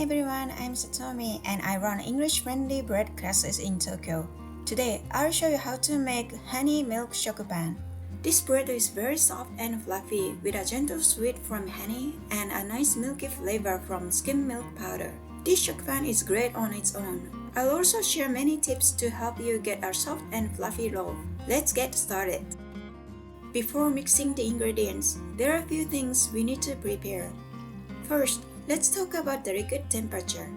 everyone, I'm Satomi and I run English-friendly bread classes in Tokyo. Today, I'll show you how to make Honey Milk Shokupan. This bread is very soft and fluffy with a gentle sweet from honey and a nice milky flavor from skimmed milk powder. This shokupan is great on its own. I'll also share many tips to help you get a soft and fluffy loaf. Let's get started. Before mixing the ingredients, there are a few things we need to prepare. First, let's talk about the liquid temperature.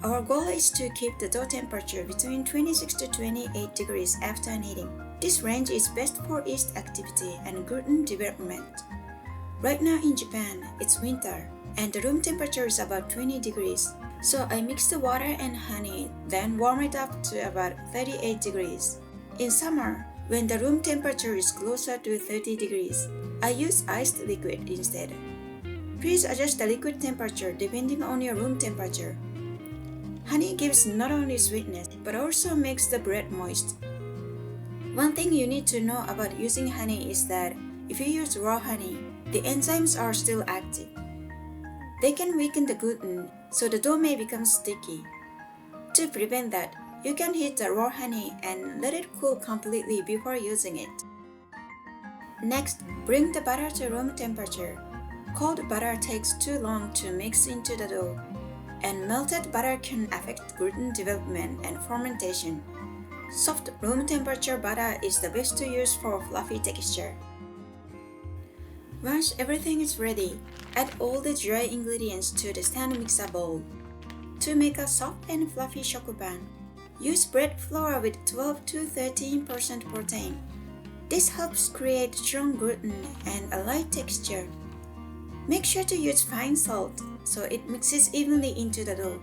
Our goal is to keep the dough temperature between 26 to 28 degrees after kneading. This range is best for yeast activity and gluten development. Right now in Japan, it's winter, and the room temperature is about 20 degrees. So I mix the water and honey, then warm it up to about 38 degrees. In summer, when the room temperature is closer to 30 degrees, I use iced liquid instead. Please adjust the liquid temperature depending on your room temperature. Honey gives not only sweetness, but also makes the bread moist. One thing you need to know about using honey is that if you use raw honey, the enzymes are still active. They can weaken the gluten, so the dough may become sticky. To prevent that, you can heat the raw honey and let it cool completely before using it. Next, bring the butter to room temperature. Cold butter takes too long to mix into the dough, and melted butter can affect gluten development and fermentation. Soft room temperature butter is the best to use for fluffy texture. Once everything is ready, add all the dry ingredients to the stand mixer bowl. To make a soft and fluffy shokupan, use bread flour with 12 to 13% protein. This helps create strong gluten and a light texture. Make sure to use fine salt so it mixes evenly into the dough.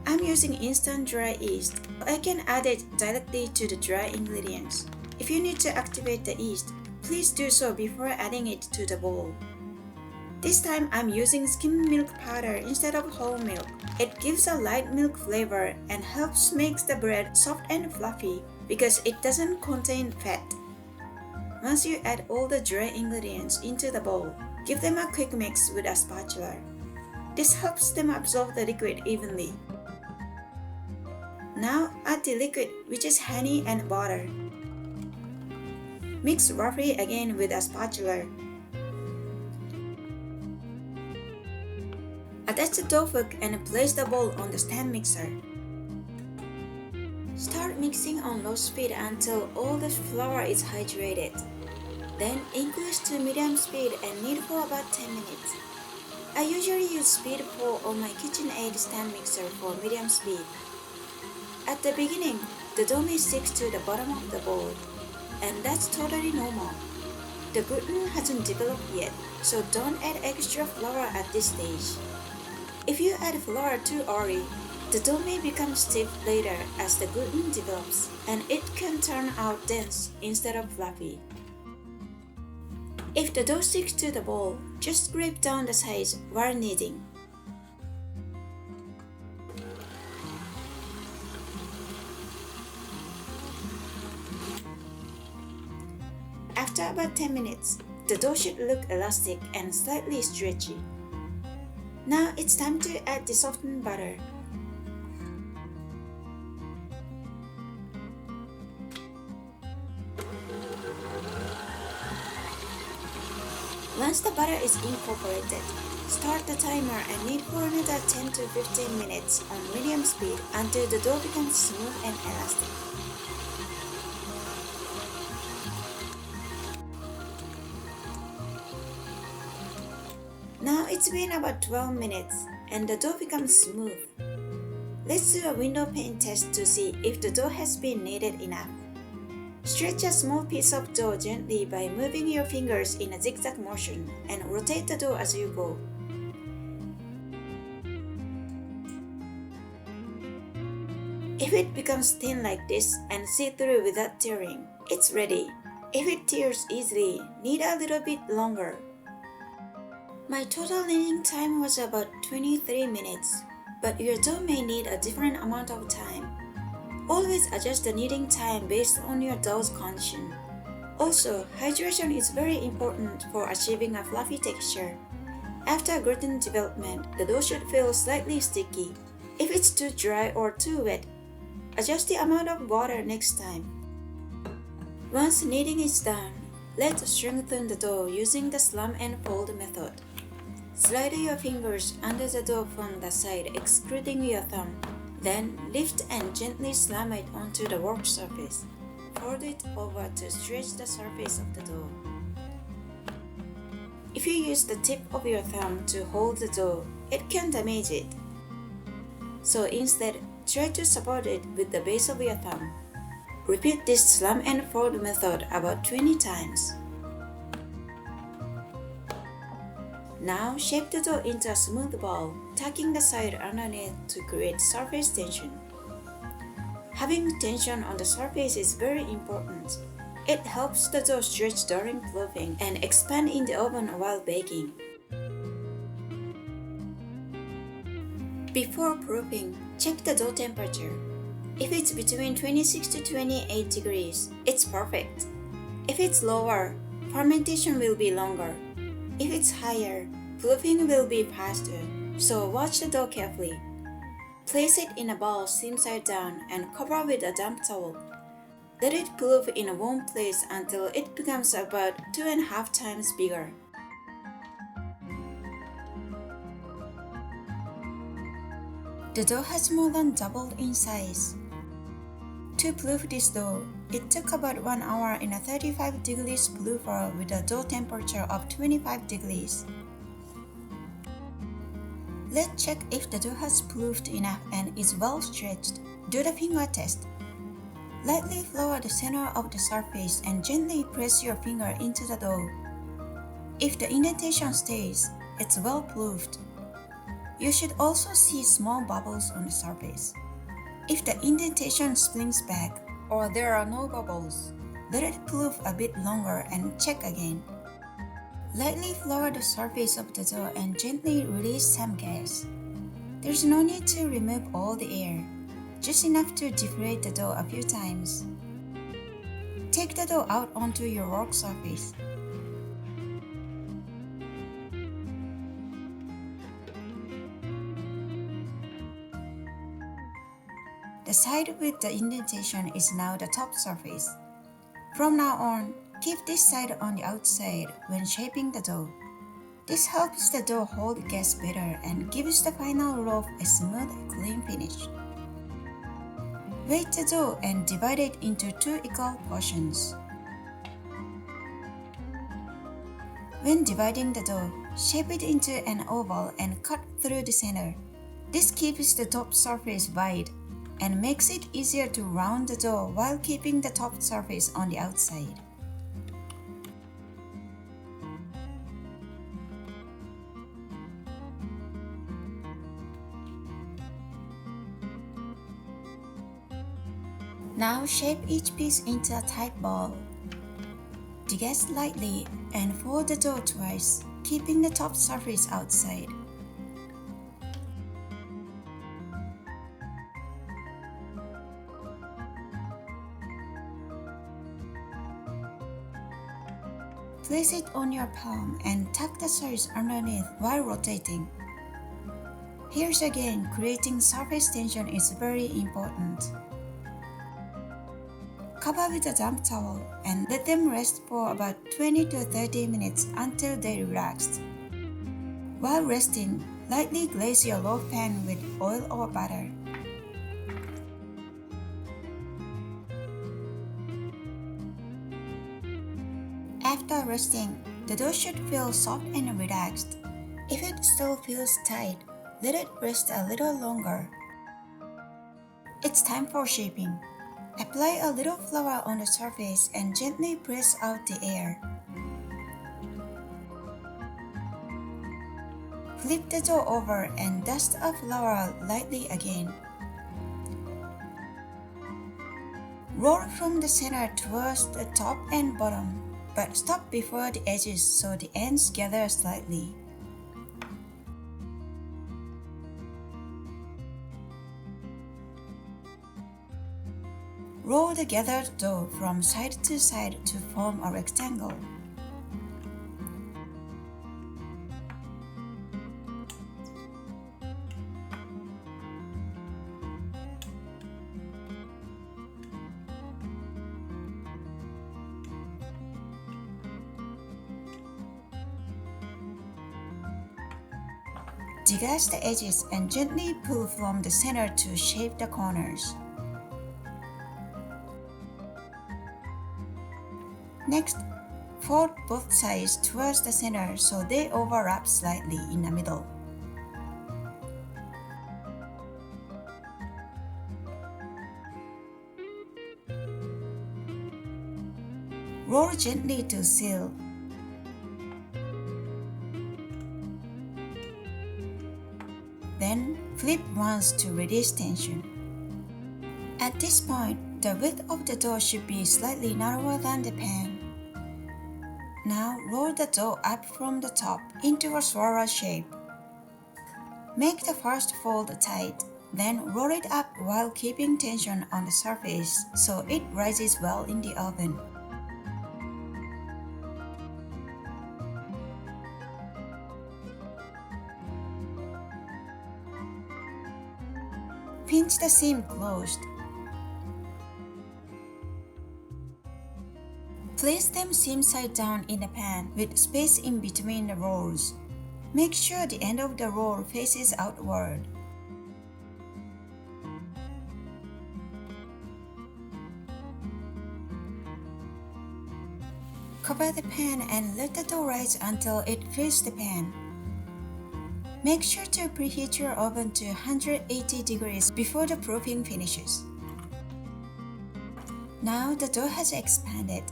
I'm using instant dry yeast. I can add it directly to the dry ingredients. If you need to activate the yeast, please do so before adding it to the bowl. This time I'm using skimmed milk powder instead of whole milk. It gives a light milk flavor and helps make the bread soft and fluffy because it doesn't contain fat. Once you add all the dry ingredients into the bowl, give them a quick mix with a spatula. This helps them absorb the liquid evenly. Now add the liquid, which is honey and butter. Mix roughly again with a spatula. Attach the dough hook and place the bowl on the stand mixer. Start mixing on low speed until all the flour is hydrated. Then increase to medium speed and knead for about 10 minutes. I usually use speed 4 on my KitchenAid stand mixer for medium speed. At the beginning, the dough may stick to the bottom of the bowl, and that's totally normal. The gluten hasn't developed yet, so don't add extra flour at this stage. If you add flour too early, the dough may become stiff later as the gluten develops, and it can turn out dense instead of fluffy. If the dough sticks to the bowl, just scrape down the sides while kneading. After about 10 minutes, the dough should look elastic and slightly stretchy. Now it's time to add the softened butter. Once the butter is incorporated, start the timer and knead for another 10 to 15 minutes on medium speed until the dough becomes smooth and elastic. Now it's been about 12 minutes and the dough becomes smooth. Let's do a window pane test to see if the dough has been kneaded enough. Stretch a small piece of dough gently by moving your fingers in a zigzag motion and rotate the dough as you go. If it becomes thin like this and see-through without tearing, it's ready. If it tears easily, knead a little bit longer. My total kneading time was about 23 minutes, but your dough may need a different amount of time. Always adjust the kneading time based on your dough's condition. Also, hydration is very important for achieving a fluffy texture. After gluten development, the dough should feel slightly sticky. If it's too dry or too wet, adjust the amount of water next time. Once kneading is done, let's strengthen the dough using the slam and fold method. Slide your fingers under the dough from the side, excluding your thumb. Then lift and gently slam it onto the work surface. Fold it over to stretch the surface of the dough. If you use the tip of your thumb to hold the dough, it can damage it. So instead, try to support it with the base of your thumb. Repeat this slam and fold method about 20 times. Now shape the dough into a smooth ball, tucking the side underneath to create surface tension. Having tension on the surface is very important. It helps the dough stretch during loafing and expand in the oven while baking. Before proofing, check the dough temperature. If it's between 26 to 28 degrees, it's perfect. If it's lower, fermentation will be longer. If it's higher, proofing will be faster, so watch the dough carefully. Place it in a bowl same side down and cover with a damp towel. Let it proof in a warm place until it becomes about 2.5 times bigger. The dough has more than doubled in size. To proof this dough, it took about 1 hour in a 35 degrees proofer with a dough temperature of 25 degrees. Let's check if the dough has proofed enough and is well stretched. Do the finger test. Lightly flour the center of the surface and gently press your finger into the dough. If the indentation stays, it's well proofed. You should also see small bubbles on the surface. If the indentation springs back or there are no bubbles, let it proof a bit longer and check again. Lightly flour the surface of the dough and gently release some gas. There's no need to remove all the air, just enough to deflate the dough a few times. Take the dough out onto your work surface. The side with the indentation is now the top surface. From now on, keep this side on the outside when shaping the dough. This helps the dough hold gas better and gives the final loaf a smooth, clean finish. Weight the dough and divide it into 2 equal portions. When dividing the dough, shape it into an oval and cut through the center. This keeps the top surface wide and makes it easier to round the dough while keeping the top surface on the outside. Now shape each piece into a tight ball. Degas lightly and fold the dough twice, keeping the top surface outside. Place it on your palm and tuck the sides underneath while rotating. Here's again, creating surface tension is very important. Cover with a damp towel and let them rest for about 20 to 30 minutes until they relax. While resting, lightly glaze your loaf pan with oil or butter. After resting, the dough should feel soft and relaxed. If it still feels tight, let it rest a little longer. It's time for shaping. Apply a little flour on the surface and gently press out the air. Flip the dough over and dust a flour lightly again. Roll from the center towards the top and bottom, but stop before the edges so the ends gather slightly. Roll the gathered dough from side to side to form a rectangle. Deglaze the edges and gently pull from the center to shape the corners. Next, fold both sides towards the center so they overlap slightly in the middle. Roll gently to seal. Then flip once to release tension. At this point, the width of the dough should be slightly narrower than the pan. Now roll the dough up from the top into a swirl shape. Make the first fold tight, then roll it up while keeping tension on the surface so it rises well in the oven. Pinch the seam closed. Place them seam side down in the pan with space in between the rolls. Make sure the end of the roll faces outward. Cover the pan and let the dough rise until it fills the pan. Make sure to preheat your oven to 180 degrees before the proofing finishes. Now the dough has expanded.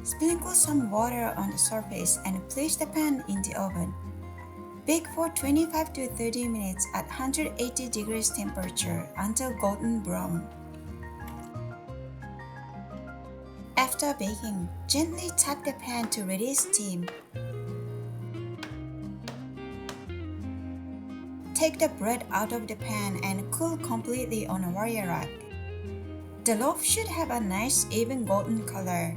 Sprinkle some water on the surface and place the pan in the oven. Bake for 25 to 30 minutes at 180 degrees temperature until golden brown. After baking, gently tap the pan to release steam. Take the bread out of the pan and cool completely on a wire rack. The loaf should have a nice even golden color.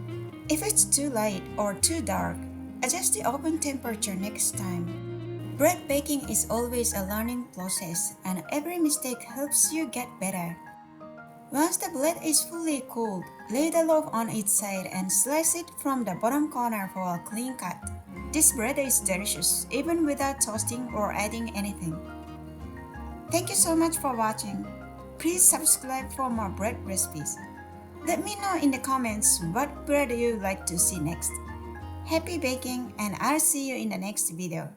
If it's too light or too dark, adjust the oven temperature next time. Bread baking is always a learning process, and every mistake helps you get better. Once the bread is fully cooled, lay the loaf on its side and slice it from the bottom corner for a clean cut. This bread is delicious even without toasting or adding anything. Thank you so much for watching. Please subscribe for more bread recipes. Let me know in the comments what bread you'd like to see next. Happy baking, and I'll see you in the next video.